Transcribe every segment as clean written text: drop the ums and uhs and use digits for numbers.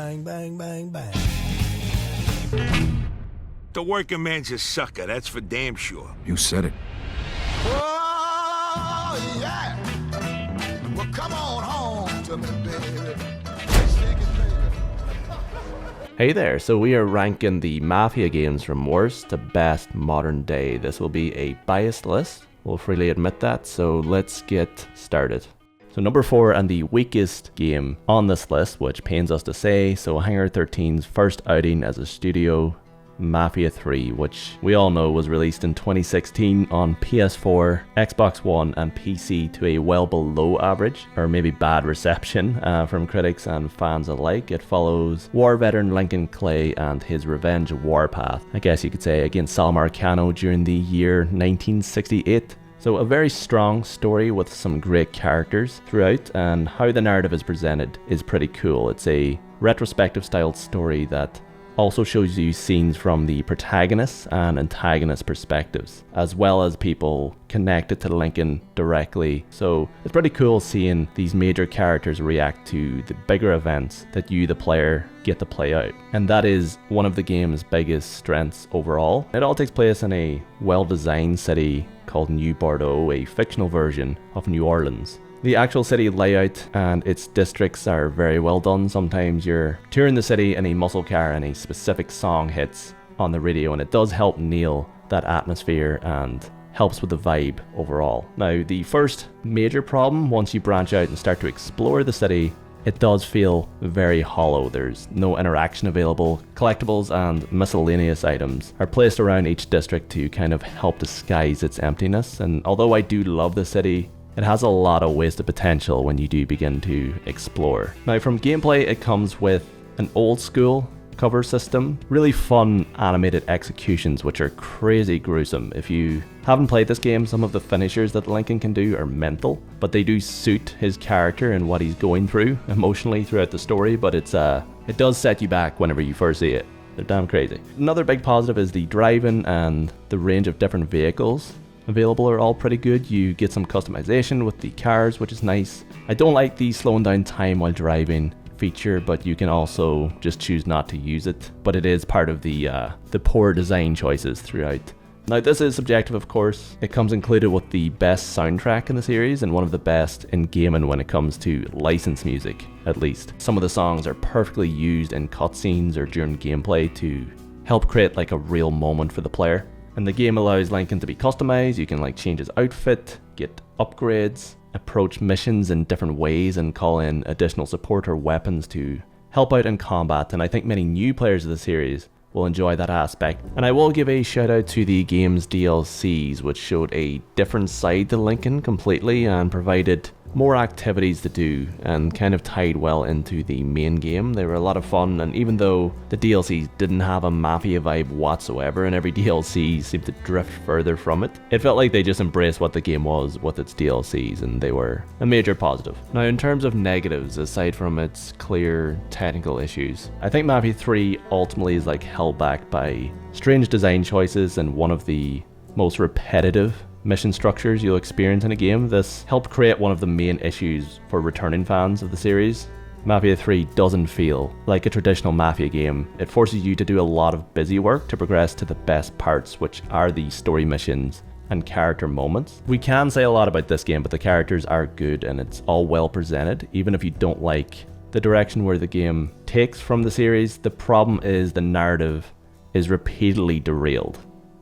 bang, bang, bang, bang. The working man's a sucker, that's for damn sure. You said it. Oh, yeah. Well, come on home to me, baby. Hey there, so we are ranking the Mafia games from worst to best modern day. This will be a biased list, we'll freely admit that, so let's get started. So number 4 and the weakest game on this list, which pains us to say, so Hangar 13's first outing as a studio, Mafia 3, which we all know was released in 2016 on PS4, Xbox One and PC to a well below average, or maybe bad reception from critics and fans alike. It follows war veteran Lincoln Clay and his revenge warpath, I guess you could say, against Sal Marcano during the year 1968. So a very strong story with some great characters throughout, and how the narrative is presented is pretty cool. It's a retrospective styled story that also shows you scenes from the protagonist and antagonist perspectives, as well as people connected to Lincoln directly. So it's pretty cool seeing these major characters react to the bigger events that you, the player, get to play out. And that is one of the game's biggest strengths overall. It all takes place in a well-designed city called New Bordeaux, a fictional version of New Orleans. The actual city layout and its districts are very well done. Sometimes you're touring the city in a muscle car and a specific song hits on the radio, and it does help nail that atmosphere and helps with the vibe overall. Now, the first major problem, once you branch out and start to explore the city, it does feel very hollow. There's no interaction available. Collectibles and miscellaneous items are placed around each district to kind of help disguise its emptiness. And although I do love the city, it has a lot of wasted potential when you do begin to explore. Now, from gameplay, it comes with an old school cover system, really fun animated executions which are crazy gruesome. If you haven't played this game, some of the finishers that Lincoln can do are mental, but they do suit his character and what he's going through emotionally throughout the story, but it does set you back whenever you first see it. They're damn crazy. Another big positive is the driving and the range of different vehicles available are all pretty good. You get some customization with the cars, which is nice. I don't like the slowing down time while driving feature, but you can also just choose not to use it. But it is part of the poor design choices throughout. Now, this is subjective, of course. It comes included with the best soundtrack in the series and one of the best in gaming when it comes to licensed music, at least. Some of the songs are perfectly used in cutscenes or during gameplay to help create like a real moment for the player. And the game allows Lincoln to be customized. You can like change his outfit, get upgrades, approach missions in different ways, and call in additional support or weapons to help out in combat. And I think many new players of the series will enjoy that aspect. And I will give a shout out to the game's DLCs, which showed a different side to Lincoln completely and provided more activities to do and kind of tied well into the main game. They were a lot of fun, and even though the DLCs didn't have a Mafia vibe whatsoever and every DLC seemed to drift further from it, it felt like they just embraced what the game was with its DLCs, and they were a major positive. Now, in terms of negatives, aside from its clear technical issues, I think Mafia 3 ultimately is like held back by strange design choices and one of the most repetitive mission structures you'll experience in a game. This helped create one of the main issues for returning fans of the series. Mafia 3 doesn't feel like a traditional Mafia game. It forces you to do a lot of busy work to progress to the best parts, which are the story missions and character moments. We can say a lot about this game, but the characters are good and it's all well presented. Even if you don't like the direction where the game takes from the series, the problem is the narrative is repeatedly derailed.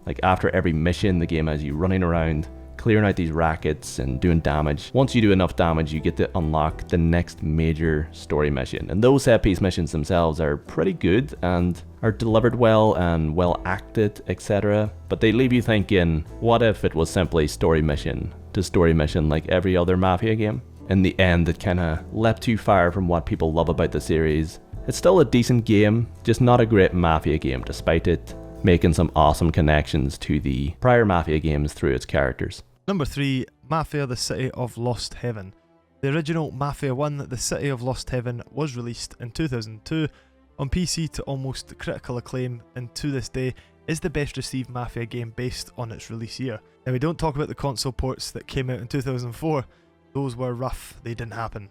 Like after every mission, the game has you running around, clearing out these rackets and doing damage. Once you do enough damage, you get to unlock the next major story mission. And those set piece missions themselves are pretty good and are delivered well and well acted, etc. But they leave you thinking, what if it was simply story mission to story mission like every other Mafia game? In the end, it kinda leapt too far from what people love about the series. It's still a decent game, just not a great Mafia game, despite it making some awesome connections to the prior Mafia games through its characters. Number 3, Mafia: The City of Lost Heaven. The original Mafia 1, The City of Lost Heaven, was released in 2002 on PC to almost critical acclaim, and to this day is the best received Mafia game based on its release year. Now, we don't talk about the console ports that came out in 2004, those were rough, they didn't happen.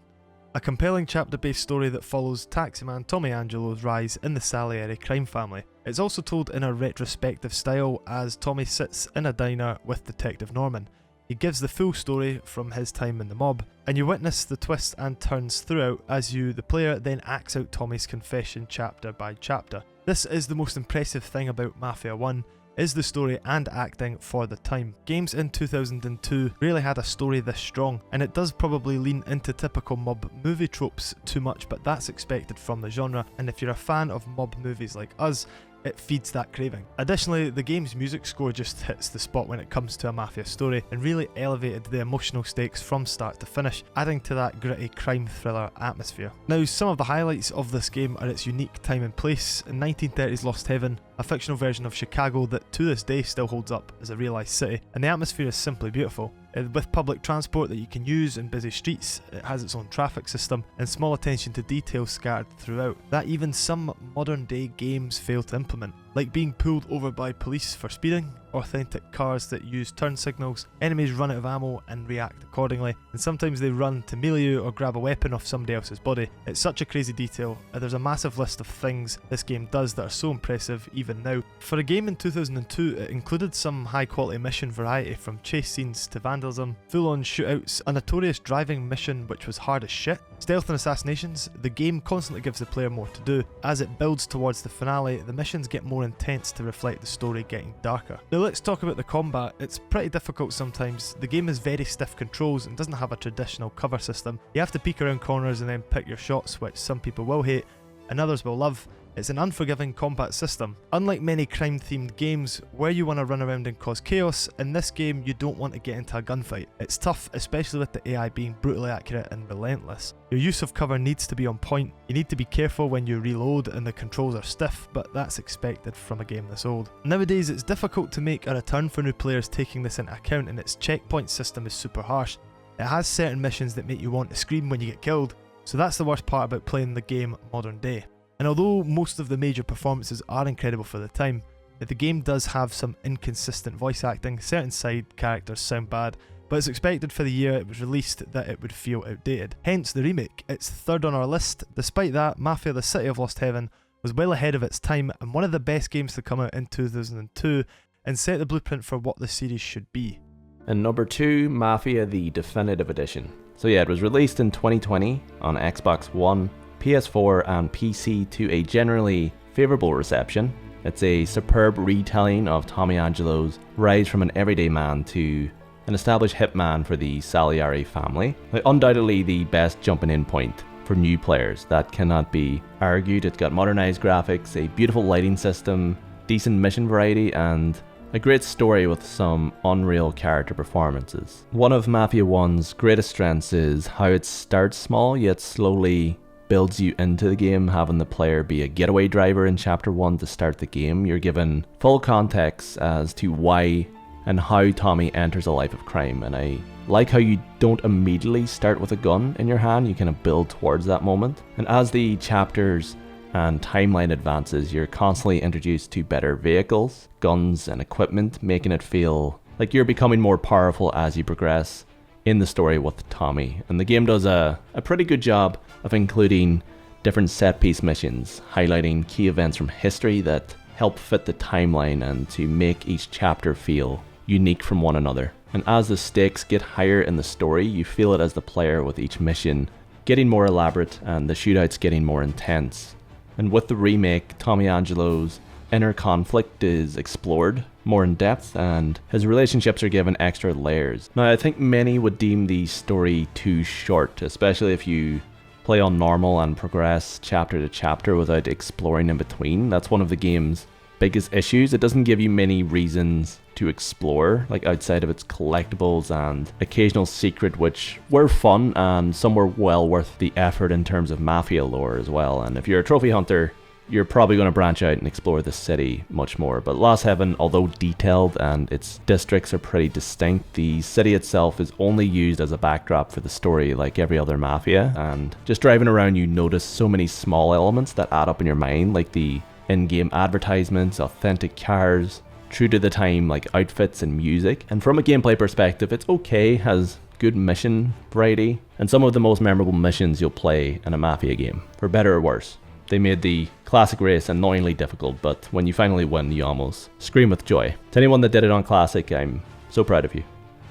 a compelling chapter-based story that follows taximan Tommy Angelo's rise in the Salieri crime family. It's also told in a retrospective style as Tommy sits in a diner with Detective Norman. He gives the full story from his time in the mob, and you witness the twists and turns throughout as you, the player, then acts out Tommy's confession chapter by chapter. This is the most impressive thing about Mafia 1, is the story and acting for the time. Games in 2002 rarely had a story this strong, and it does probably lean into typical mob movie tropes too much, but that's expected from the genre, and if you're a fan of mob movies like us, it feeds that craving. Additionally, the game's music score just hits the spot when it comes to a mafia story and really elevated the emotional stakes from start to finish, adding to that gritty crime thriller atmosphere. Now, some of the highlights of this game are its unique time and place. In 1930s Lost Heaven, a fictional version of Chicago that to this day still holds up as a realised city, and the atmosphere is simply beautiful. With public transport that you can use in busy streets, it has its own traffic system and small attention to detail scattered throughout, that even some modern day games fail to implement, like being pulled over by police for speeding, authentic cars that use turn signals, enemies run out of ammo and react accordingly, and sometimes they run to melee you or grab a weapon off somebody else's body. It's such a crazy detail, and there's a massive list of things this game does that are so impressive even now. For a game in 2002, it included some high quality mission variety, from chase scenes to vandalism, full on shootouts, a notorious driving mission which was hard as shit, stealth and assassinations. The game constantly gives the player more to do. As it builds towards the finale, the missions get more intense to reflect the story getting darker. Now let's talk about the combat. It's pretty difficult sometimes. The game has very stiff controls and doesn't have a traditional cover system. You have to peek around corners and then pick your shots, which some people will hate and others will love. It's an unforgiving combat system. Unlike many crime-themed games where you want to run around and cause chaos, in this game you don't want to get into a gunfight. It's tough, especially with the AI being brutally accurate and relentless. Your use of cover needs to be on point. You need to be careful when you reload and the controls are stiff, but that's expected from a game this old. Nowadays it's difficult to make a return for new players taking this into account, and its checkpoint system is super harsh. It has certain missions that make you want to scream when you get killed, so that's the worst part about playing the game modern day. And although most of the major performances are incredible for the time, the game does have some inconsistent voice acting, certain side characters sound bad, but it's expected for the year it was released that it would feel outdated. Hence the remake. It's third on our list. Despite that, Mafia the City of Lost Heaven was well ahead of its time and one of the best games to come out in 2002 and set the blueprint for what the series should be. And number 2, Mafia the Definitive Edition. So yeah, it was released in 2020 on Xbox One, PS4 and PC to a generally favourable reception. It's a superb retelling of Tommy Angelo's rise from an everyday man to an established hitman for the Salieri family. Like, undoubtedly the best jumping in point for new players, that cannot be argued. It's got modernised graphics, a beautiful lighting system, decent mission variety and a great story with some unreal character performances. One of Mafia 1's greatest strengths is how it starts small yet slowly builds you into the game, having the player be a getaway driver in chapter 1 to start the game. You're given full context as to why and how Tommy enters a life of crime, and I like how you don't immediately start with a gun in your hand, you kind of build towards that moment. And as the chapters and timeline advances, you're constantly introduced to better vehicles, guns and equipment, making it feel like you're becoming more powerful as you progress in the story with Tommy. And the game does a pretty good job of including different set piece missions, highlighting key events from history that help fit the timeline and to make each chapter feel unique from one another. And as the stakes get higher in the story, you feel it as the player, with each mission getting more elaborate and the shootouts getting more intense. And with the remake, Tommy Angelo's inner conflict is explored more in depth and his relationships are given extra layers. Now, I think many would deem the story too short, especially if you play on normal and progress chapter to chapter without exploring in between. That's one of the game's biggest issues. It doesn't give you many reasons to explore, like outside of its collectibles and occasional secret, which were fun and some were well worth the effort in terms of Mafia lore as well. And if you're a trophy hunter, you're probably going to branch out and explore the city much more. But Lost Heaven, although detailed and its districts are pretty distinct, the city itself is only used as a backdrop for the story like every other Mafia. And just driving around, you notice so many small elements that add up in your mind, like the in-game advertisements, authentic cars, true to the time like outfits and music. And from a gameplay perspective, it's okay, has good mission variety, and some of the most memorable missions you'll play in a Mafia game, for better or worse. They made the classic race annoyingly difficult, but when you finally win, you almost scream with joy. To anyone that did it on Classic, I'm so proud of you.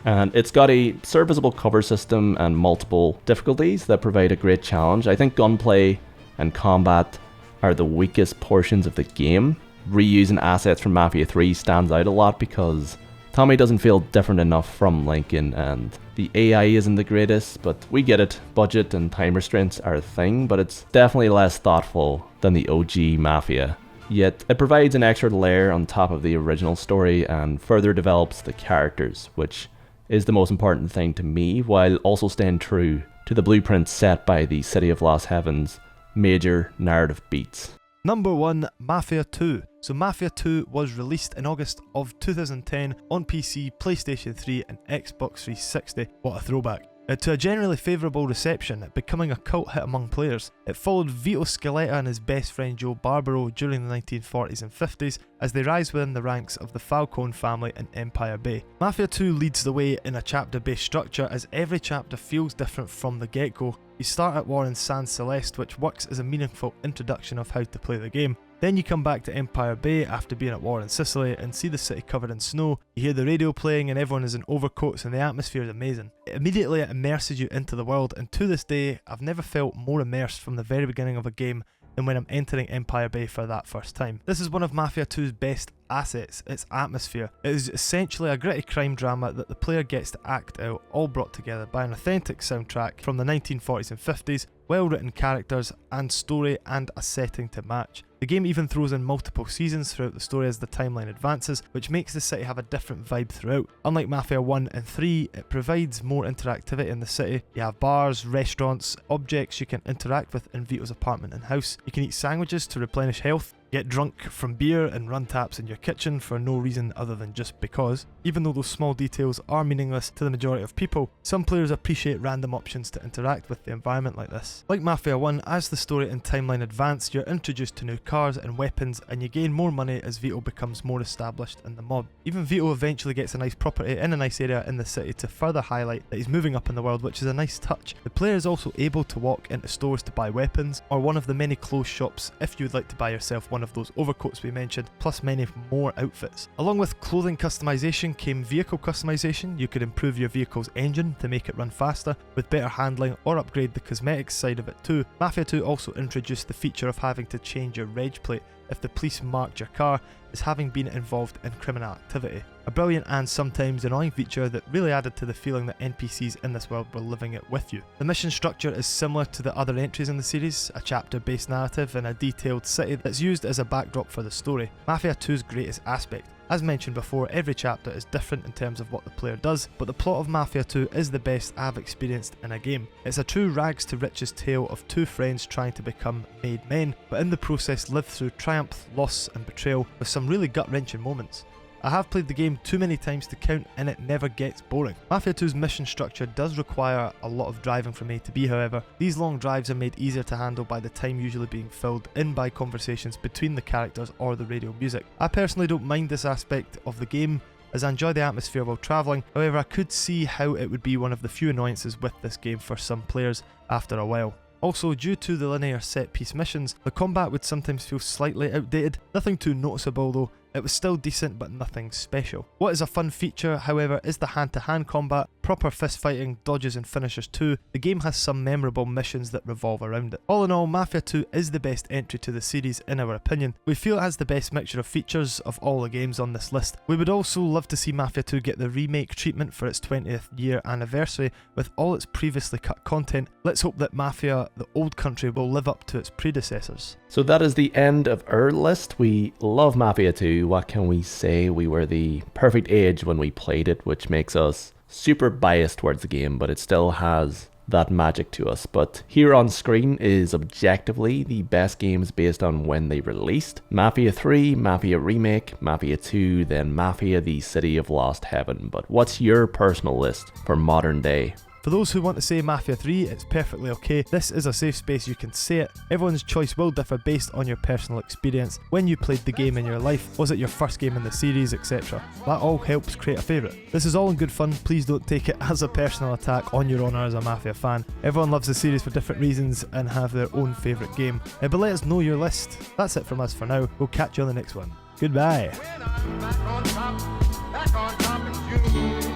And it's got a serviceable cover system and multiple difficulties that provide a great challenge. I think gunplay and combat are the weakest portions of the game. Reusing assets from Mafia 3 stands out a lot because Tommy doesn't feel different enough from Lincoln, and the AI isn't the greatest, but we get it. Budget and time restraints are a thing, but it's definitely less thoughtful than the OG Mafia. Yet it provides an extra layer on top of the original story and further develops the characters, which is the most important thing to me, while also staying true to the blueprint set by the City of Lost Heaven's major narrative beats. Number 1, Mafia 2. So Mafia 2 was released in August of 2010 on PC, PlayStation 3 and Xbox 360. What a throwback. To a generally favourable reception, becoming a cult hit among players. It followed Vito Scaletta and his best friend Joe Barbaro during the 1940s and 50s as they rise within the ranks of the Falcone family in Empire Bay. Mafia 2 leads the way in a chapter-based structure as every chapter feels different from the get-go. You start at war in San Celeste, which works as a meaningful introduction of how to play the game. Then you come back to Empire Bay after being at war in Sicily and see the city covered in snow. You hear the radio playing and everyone is in overcoats and the atmosphere is amazing. Immediately it immerses you into the world, and to this day I've never felt more immersed from the very beginning of a game than when I'm entering Empire Bay for that first time. This is one of Mafia 2's best assets, its atmosphere. It is essentially a gritty crime drama that the player gets to act out, all brought together by an authentic soundtrack from the 1940s and 50s, well-written characters and story, and a setting to match. The game even throws in multiple seasons throughout the story as the timeline advances, which makes the city have a different vibe throughout. Unlike Mafia 1 and 3, it provides more interactivity in the city. You have bars, restaurants, objects you can interact with in Vito's apartment and house. You can eat sandwiches to replenish health, get drunk from beer and run taps in your kitchen for no reason other than just because. Even though those small details are meaningless to the majority of people, some players appreciate random options to interact with the environment like this. Like Mafia 1, as the story and timeline advance, you're introduced to new cars and weapons, and you gain more money as Vito becomes more established in the mob. Even Vito eventually gets a nice property in a nice area in the city to further highlight that he's moving up in the world, which is a nice touch. The player is also able to walk into stores to buy weapons, or one of the many clothes shops if you would like to buy yourself one of those overcoats we mentioned, plus many more outfits. Along with clothing customization came vehicle customization. You could improve your vehicle's engine to make it run faster with better handling, or upgrade the cosmetics side of it too. Mafia 2 also introduced the feature of having to change your reg plate if the police marked your car as having been involved in criminal activity. A brilliant and sometimes annoying feature that really added to the feeling that NPCs in this world were living it with you. The mission structure is similar to the other entries in the series, a chapter-based narrative and a detailed city that's used as a backdrop for the story. Mafia 2's greatest aspect. As mentioned before, every chapter is different in terms of what the player does, but the plot of Mafia 2 is the best I've experienced in a game. It's a true rags to riches tale of two friends trying to become made men, but in the process live through triumph, loss and betrayal with some really gut-wrenching moments. I have played the game too many times to count, and it never gets boring. Mafia 2's mission structure does require a lot of driving from A to B, however. These long drives are made easier to handle by the time usually being filled in by conversations between the characters or the radio music. I personally don't mind this aspect of the game, as I enjoy the atmosphere while travelling. However, I could see how it would be one of the few annoyances with this game for some players after a while. Also, due to the linear set-piece missions, the combat would sometimes feel slightly outdated. Nothing too noticeable though. It was still decent, but nothing special. What is a fun feature, however, is the hand-to-hand combat, proper fist fighting, dodges and finishers too. The game has some memorable missions that revolve around it. All in all, Mafia 2 is the best entry to the series in our opinion. We feel it has the best mixture of features of all the games on this list. We would also love to see Mafia 2 get the remake treatment for its 20th year anniversary with all its previously cut content. Let's hope that Mafia, the old country, will live up to its predecessors. So that is the end of our list. We love Mafia 2. What can we say? We were the perfect age when we played it, which makes us super biased towards the game, but it still has that magic to us. But here on screen is objectively the best games based on when they released. Mafia 3, Mafia Remake, Mafia 2, then Mafia the City of Lost Heaven. But what's your personal list for modern day For those who want to say Mafia 3, it's perfectly okay. This is a safe space, you can say it. Everyone's choice will differ based on your personal experience. When you played the game in your life, was it your first game in the series, etc. That all helps create a favourite. This is all in good fun, please don't take it as a personal attack on your honour as a Mafia fan. Everyone loves the series for different reasons and have their own favourite game. But let us know your list. That's it from us for now, we'll catch you on the next one. Goodbye. When I'm back on top in June.